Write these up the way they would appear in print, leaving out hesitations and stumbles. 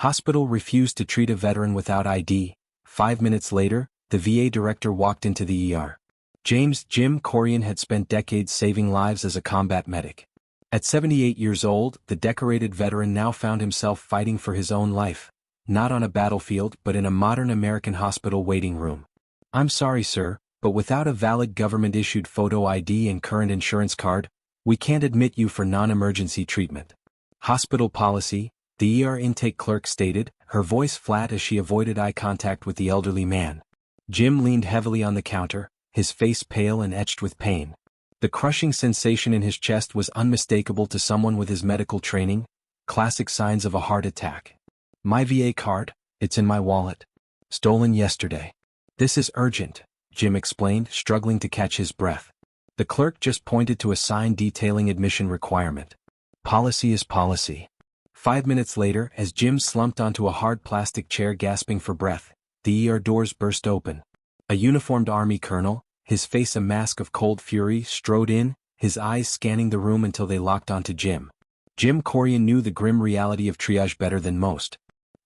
Hospital refused to treat a veteran without ID. 5 minutes later, the VA director walked into the ER. Jim Corian had spent decades saving lives as a combat medic. At 78 years old, the decorated veteran now found himself fighting for his own life, not on a battlefield but in a modern American hospital waiting room. "I'm sorry, sir, but without a valid government-issued photo ID and current insurance card, we can't admit you for non-emergency treatment." "Hospital policy," the ER intake clerk stated, her voice flat as she avoided eye contact with the elderly man. Jim leaned heavily on the counter, his face pale and etched with pain. The crushing sensation in his chest was unmistakable to someone with his medical training, classic signs of a heart attack. "My VA card, it's in my wallet. Stolen yesterday." "This is urgent," Jim explained, struggling to catch his breath. The clerk just pointed to a sign detailing admission requirement. Policy is policy. 5 minutes later, as Jim slumped onto a hard plastic chair gasping for breath, the ER doors burst open. A uniformed Army colonel, his face a mask of cold fury, strode in, his eyes scanning the room until they locked onto Jim. Jim Corian knew the grim reality of triage better than most.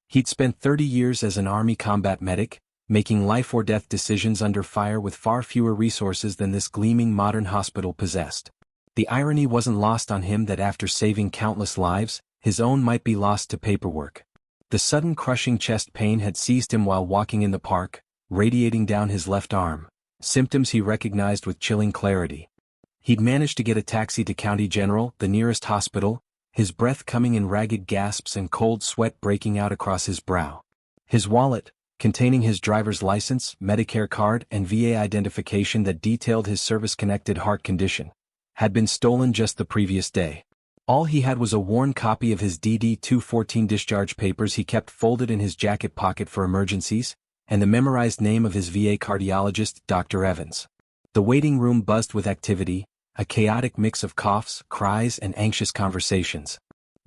He'd spent 30 years as an Army combat medic, making life-or-death decisions under fire with far fewer resources than this gleaming modern hospital possessed. The irony wasn't lost on him that after saving countless lives, his own might be lost to paperwork. The sudden crushing chest pain had seized him while walking in the park, radiating down his left arm, symptoms he recognized with chilling clarity. He'd managed to get a taxi to County General, the nearest hospital, his breath coming in ragged gasps and cold sweat breaking out across his brow. His wallet, containing his driver's license, Medicare card, and VA identification that detailed his service-connected heart condition, had been stolen just the previous day. All he had was a worn copy of his DD-214 discharge papers he kept folded in his jacket pocket for emergencies, and the memorized name of his VA cardiologist, Dr. Evans. The waiting room buzzed with activity, a chaotic mix of coughs, cries, and anxious conversations.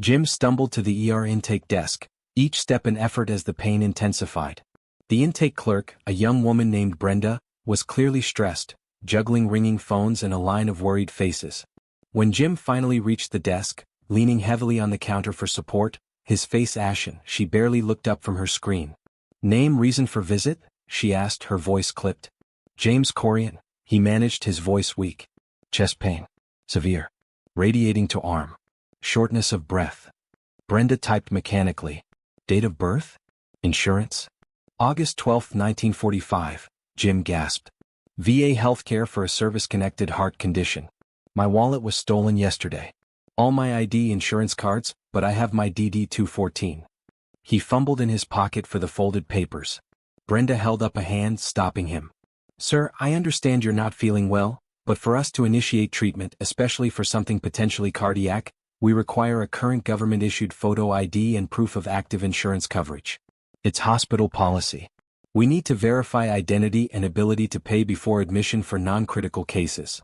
Jim stumbled to the ER intake desk, each step an effort as the pain intensified. The intake clerk, a young woman named Brenda, was clearly stressed, juggling ringing phones and a line of worried faces. When Jim finally reached the desk, leaning heavily on the counter for support, his face ashen, she barely looked up from her screen. "Name, reason for visit?" she asked, her voice clipped. "James Corian," he managed, his voice weak. "Chest pain. Severe. Radiating to arm. Shortness of breath." Brenda typed mechanically. "Date of birth? Insurance?" "August 12, 1945, Jim gasped. "VA healthcare for a service-connected heart condition. My wallet was stolen yesterday. All my ID insurance cards, but I have my DD-214. He fumbled in his pocket for the folded papers. Brenda held up a hand, stopping him. "Sir, I understand you're not feeling well, but for us to initiate treatment, especially for something potentially cardiac, we require a current government-issued photo ID and proof of active insurance coverage. It's hospital policy. We need to verify identity and ability to pay before admission for non-critical cases."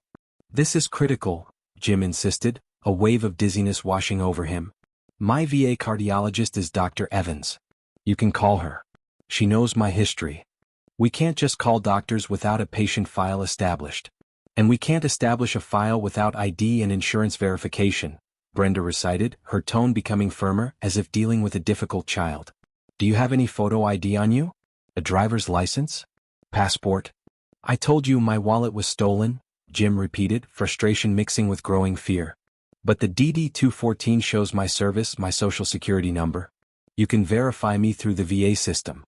"This is critical," Jim insisted, a wave of dizziness washing over him. "My VA cardiologist is Dr. Evans. You can call her. She knows my history. We can't just call doctors without a patient file established. And we can't establish a file without ID and insurance verification," Brenda recited, her tone becoming firmer, as if dealing with a difficult child. "Do you have any photo ID on you? A driver's license? Passport?" "I told you my wallet was stolen," Jim repeated, frustration mixing with growing fear. "But the DD-214 shows my service, my social security number. You can verify me through the VA system."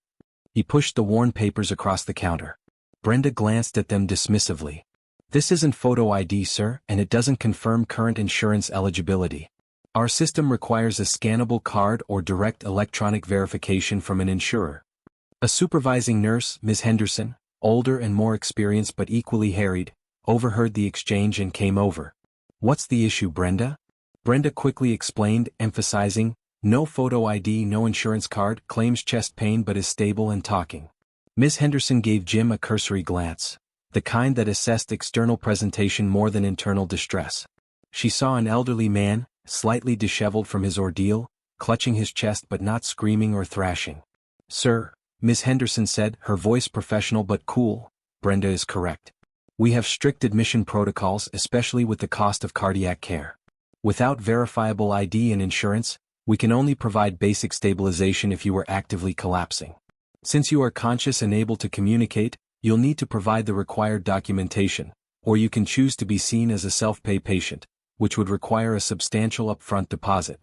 He pushed the worn papers across the counter. Brenda glanced at them dismissively. "This isn't photo ID, sir, and it doesn't confirm current insurance eligibility. Our system requires a scannable card or direct electronic verification from an insurer." A supervising nurse, Ms. Henderson, older and more experienced but equally harried, overheard the exchange and came over. "What's the issue, Brenda?" Brenda quickly explained, emphasizing, "No photo ID, no insurance card, claims chest pain but is stable and talking." Ms. Henderson gave Jim a cursory glance, the kind that assessed external presentation more than internal distress. She saw an elderly man, slightly disheveled from his ordeal, clutching his chest but not screaming or thrashing. "Sir," Ms. Henderson said, her voice professional but cool, "Brenda is correct. We have strict admission protocols, especially with the cost of cardiac care. Without verifiable ID and insurance, We can only provide basic stabilization if you are actively collapsing. Since you are conscious and able to communicate, you'll need to provide the required documentation, or you can choose to be seen as a self-pay patient, which would require a substantial upfront deposit.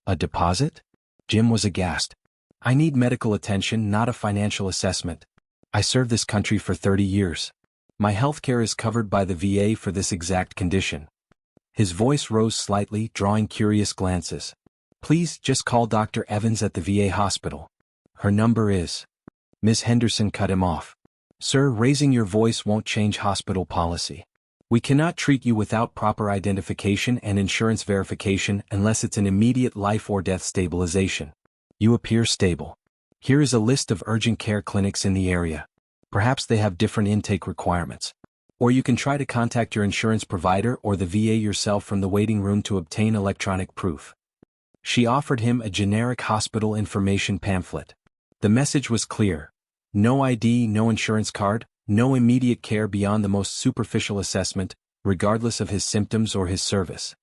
A deposit? Jim was aghast. I need medical attention, not a financial assessment. I served this country for 30 years. My healthcare is covered by the VA for this exact condition. His voice rose slightly, drawing curious glances. Please just call Dr. Evans at the VA hospital. Her number is... Ms. Henderson cut him off. Sir, raising your voice won't change hospital policy. We cannot treat you without proper identification and insurance verification unless it's an immediate life or death stabilization. You appear stable. Here is a list of urgent care clinics in the area. Perhaps they have different intake requirements. Or you can try to contact your insurance provider or the VA yourself from the waiting room to obtain electronic proof. She offered him a generic hospital information pamphlet. The message was clear. No ID, no insurance card, no immediate care beyond the most superficial assessment, regardless of his symptoms or his service.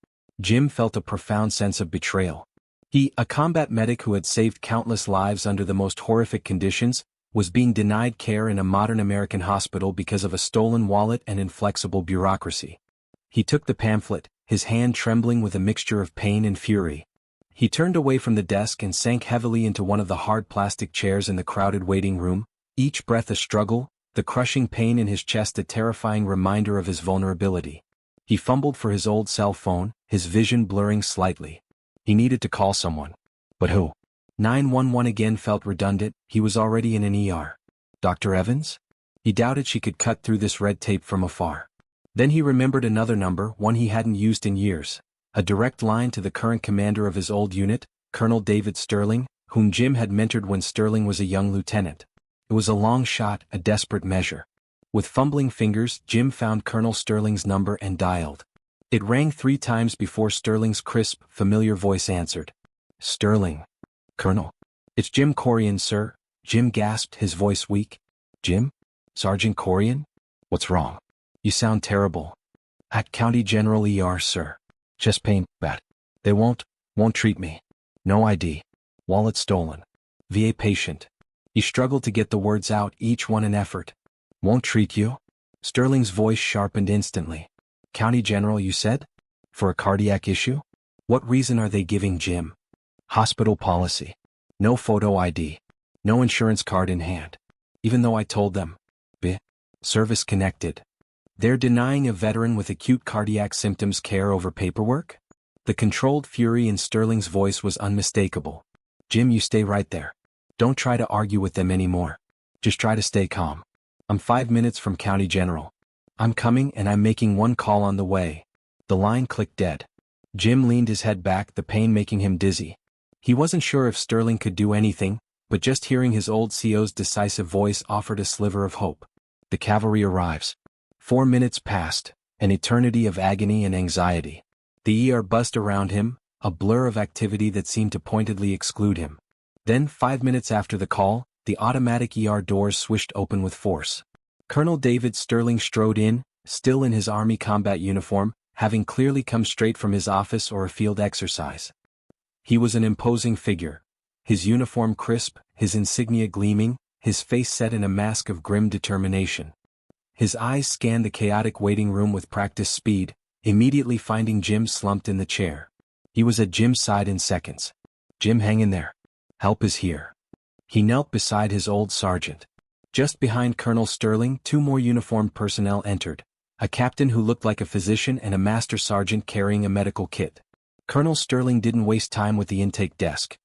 Jim felt a profound sense of betrayal. He, a combat medic who had saved countless lives under the most horrific conditions, was being denied care in a modern American hospital because of a stolen wallet and inflexible bureaucracy. He took the pamphlet, his hand trembling with a mixture of pain and fury. He turned away from the desk and sank heavily into one of the hard plastic chairs in the crowded waiting room, each breath a struggle, the crushing pain in his chest a terrifying reminder of his vulnerability. He fumbled for his old cell phone, his vision blurring slightly. He needed to call someone. But who? 911 again felt redundant. He was already in an ER. Dr. Evans? He doubted she could cut through this red tape from afar. Then he remembered another number, one he hadn't used in years. A direct line to the current commander of his old unit, Colonel David Sterling, whom Jim had mentored when Sterling was a young lieutenant. It was a long shot, a desperate measure. With fumbling fingers, Jim found Colonel Sterling's number and dialed. It rang 3 times before Sterling's crisp, familiar voice answered. Sterling. Colonel. It's Jim Corian, sir. Jim gasped, his voice weak. Jim? Sergeant Corian? What's wrong? You sound terrible. At County General ER, sir. Chest pain, bad. They won't treat me. No ID. Wallet stolen. VA patient. He struggled to get the words out, each one an effort. Won't treat you? Sterling's voice sharpened instantly. County General, you said? For a cardiac issue? What reason are they giving Jim? Hospital policy. No photo ID. No insurance card in hand. Even though I told them. Service connected. They're denying a veteran with acute cardiac symptoms care over paperwork? The controlled fury in Sterling's voice was unmistakable. Jim, you stay right there. Don't try to argue with them anymore. Just try to stay calm. I'm 5 minutes from County General. I'm coming and I'm making one call on the way. The line clicked dead. Jim leaned his head back, the pain making him dizzy. He wasn't sure if Sterling could do anything, but just hearing his old CO's decisive voice offered a sliver of hope. The cavalry arrives. 4 minutes passed, an eternity of agony and anxiety. The ER buzzed around him, a blur of activity that seemed to pointedly exclude him. Then, 5 minutes after the call, the automatic ER doors swished open with force. Colonel David Sterling strode in, still in his Army combat uniform, having clearly come straight from his office or a field exercise. He was an imposing figure, his uniform crisp, his insignia gleaming, his face set in a mask of grim determination. His eyes scanned the chaotic waiting room with practiced speed, immediately finding Jim slumped in the chair. He was at Jim's side in seconds. Jim, hang in there. Help is here. He knelt beside his old sergeant. Just behind Colonel Sterling, 2 more uniformed personnel entered, a captain who looked like a physician and a master sergeant carrying a medical kit. Colonel Sterling didn't waste time with the intake desk.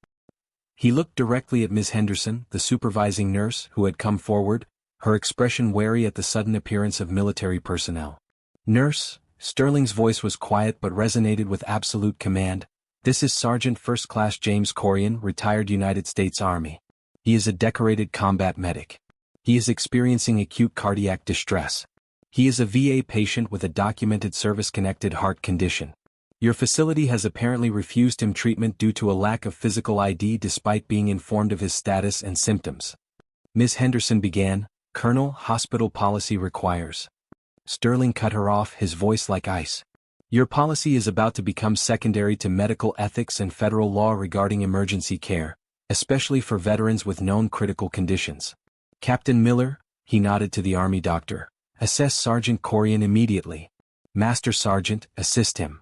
He looked directly at Ms. Henderson, the supervising nurse, who had come forward, her expression wary at the sudden appearance of military personnel. Nurse, Sterling's voice was quiet but resonated with absolute command. This is Sergeant First Class James Corian, retired United States Army. He is a decorated combat medic. He is experiencing acute cardiac distress. He is a VA patient with a documented service-connected heart condition. Your facility has apparently refused him treatment due to a lack of physical ID despite being informed of his status and symptoms. Ms. Henderson began, Colonel, hospital policy requires. Sterling cut her off, his voice like ice. Your policy is about to become secondary to medical ethics and federal law regarding emergency care, especially for veterans with known critical conditions. Captain Miller, he nodded to the Army doctor, assess Sergeant Corian immediately. Master Sergeant, assist him.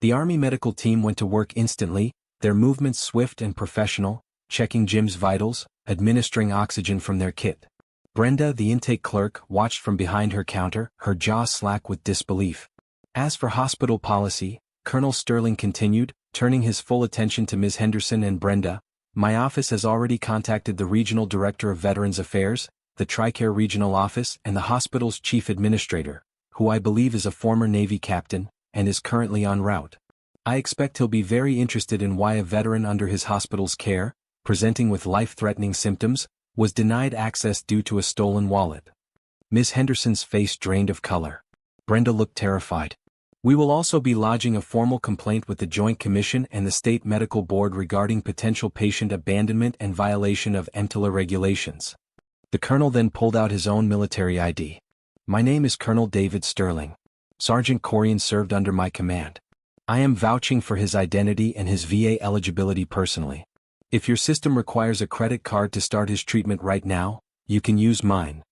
The Army medical team went to work instantly, their movements swift and professional, checking Jim's vitals, administering oxygen from their kit. Brenda, the intake clerk, watched from behind her counter, her jaw slack with disbelief. As for hospital policy, Colonel Sterling continued, turning his full attention to Ms. Henderson and Brenda, my office has already contacted the Regional Director of Veterans Affairs, the TRICARE Regional Office, and the hospital's Chief Administrator, who I believe is a former Navy captain, and is currently en route. I expect he'll be very interested in why a veteran under his hospital's care, presenting with life-threatening symptoms, was denied access due to a stolen wallet. Ms. Henderson's face drained of color. Brenda looked terrified. We will also be lodging a formal complaint with the Joint Commission and the State Medical Board regarding potential patient abandonment and violation of EMTALA regulations. The colonel then pulled out his own military ID. My name is Colonel David Sterling. Sergeant Corian served under my command. I am vouching for his identity and his VA eligibility personally. If your system requires a credit card to start his treatment right now, you can use mine.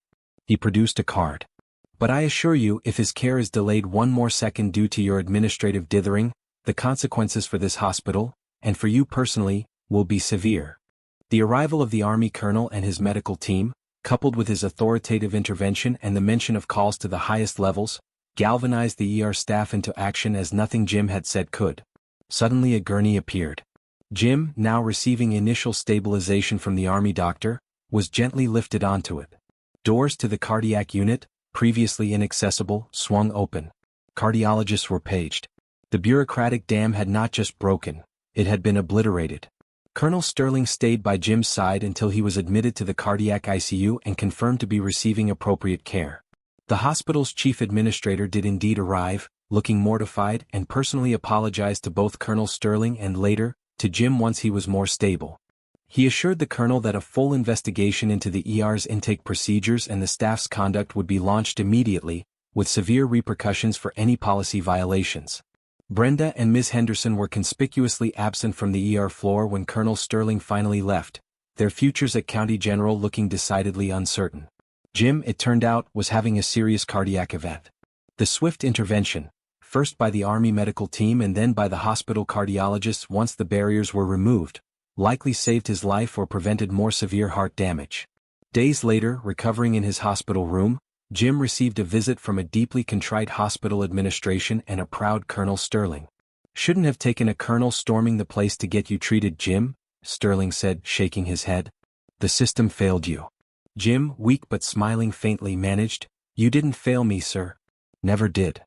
He produced a card. But I assure you, if his care is delayed one more second due to your administrative dithering, the consequences for this hospital, and for you personally, will be severe. The arrival of the Army colonel and his medical team, coupled with his authoritative intervention and the mention of calls to the highest levels, galvanized the ER staff into action as nothing Jim had said could. Suddenly a gurney appeared. Jim, now receiving initial stabilization from the Army doctor, was gently lifted onto it. Doors to the cardiac unit, previously inaccessible, swung open. Cardiologists were paged. The bureaucratic dam had not just broken, it had been obliterated. Colonel Sterling stayed by Jim's side until he was admitted to the cardiac ICU and confirmed to be receiving appropriate care. The hospital's chief administrator did indeed arrive, looking mortified, and personally apologized to both Colonel Sterling and later, to Jim once he was more stable. He assured the colonel that a full investigation into the ER's intake procedures and the staff's conduct would be launched immediately, with severe repercussions for any policy violations. Brenda and Ms. Henderson were conspicuously absent from the ER floor when Colonel Sterling finally left, their futures at County General looking decidedly uncertain. Jim, it turned out, was having a serious cardiac event. The swift intervention, first by the Army medical team and then by the hospital cardiologists once the barriers were removed, likely saved his life or prevented more severe heart damage. Days later, recovering in his hospital room, Jim received a visit from a deeply contrite hospital administration and a proud Colonel Sterling. Shouldn't have taken a colonel storming the place to get you treated, Jim, Sterling said, shaking his head. The system failed you. Jim, weak but smiling faintly, managed, You didn't fail me, sir. Never did.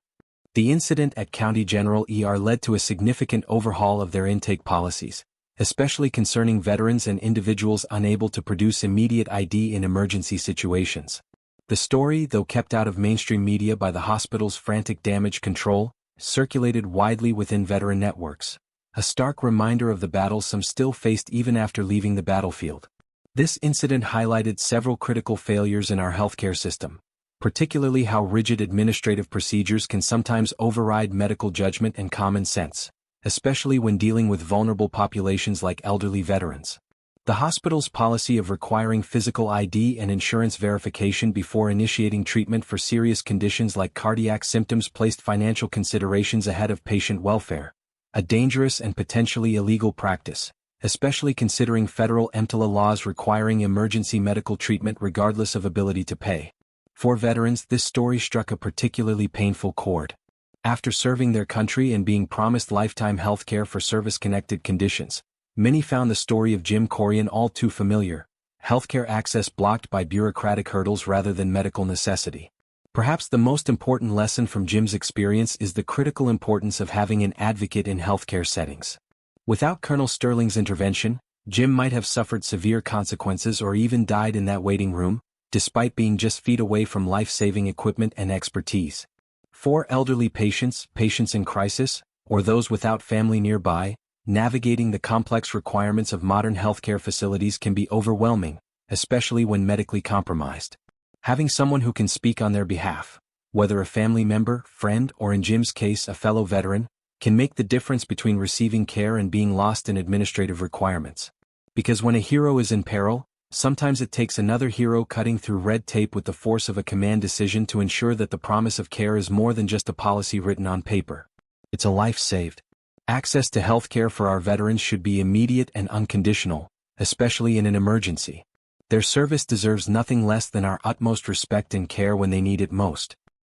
The incident at County General ER led to a significant overhaul of their intake policies, especially concerning veterans and individuals unable to produce immediate ID in emergency situations. The story, though kept out of mainstream media by the hospital's frantic damage control, circulated widely within veteran networks, a stark reminder of the battles some still faced even after leaving the battlefield. This incident highlighted several critical failures in our healthcare system, particularly how rigid administrative procedures can sometimes override medical judgment and common sense, especially when dealing with vulnerable populations like elderly veterans. The hospital's policy of requiring physical ID and insurance verification before initiating treatment for serious conditions like cardiac symptoms placed financial considerations ahead of patient welfare, a dangerous and potentially illegal practice, especially considering federal EMTALA laws requiring emergency medical treatment regardless of ability to pay. For veterans, this story struck a particularly painful chord. After serving their country and being promised lifetime health care for service-connected conditions, many found the story of Jim Corian all too familiar, healthcare access blocked by bureaucratic hurdles rather than medical necessity. Perhaps the most important lesson from Jim's experience is the critical importance of having an advocate in healthcare settings. Without Colonel Sterling's intervention, Jim might have suffered severe consequences or even died in that waiting room, despite being just feet away from life-saving equipment and expertise. For elderly patients, patients in crisis, or those without family nearby, navigating the complex requirements of modern healthcare facilities can be overwhelming, especially when medically compromised. Having someone who can speak on their behalf, whether a family member, friend, or in Jim's case a fellow veteran, can make the difference between receiving care and being lost in administrative requirements. Because when a hero is in peril, sometimes it takes another hero cutting through red tape with the force of a command decision to ensure that the promise of care is more than just a policy written on paper. It's a life saved. Access to healthcare for our veterans should be immediate and unconditional, especially in an emergency. Their service deserves nothing less than our utmost respect and care when they need it most.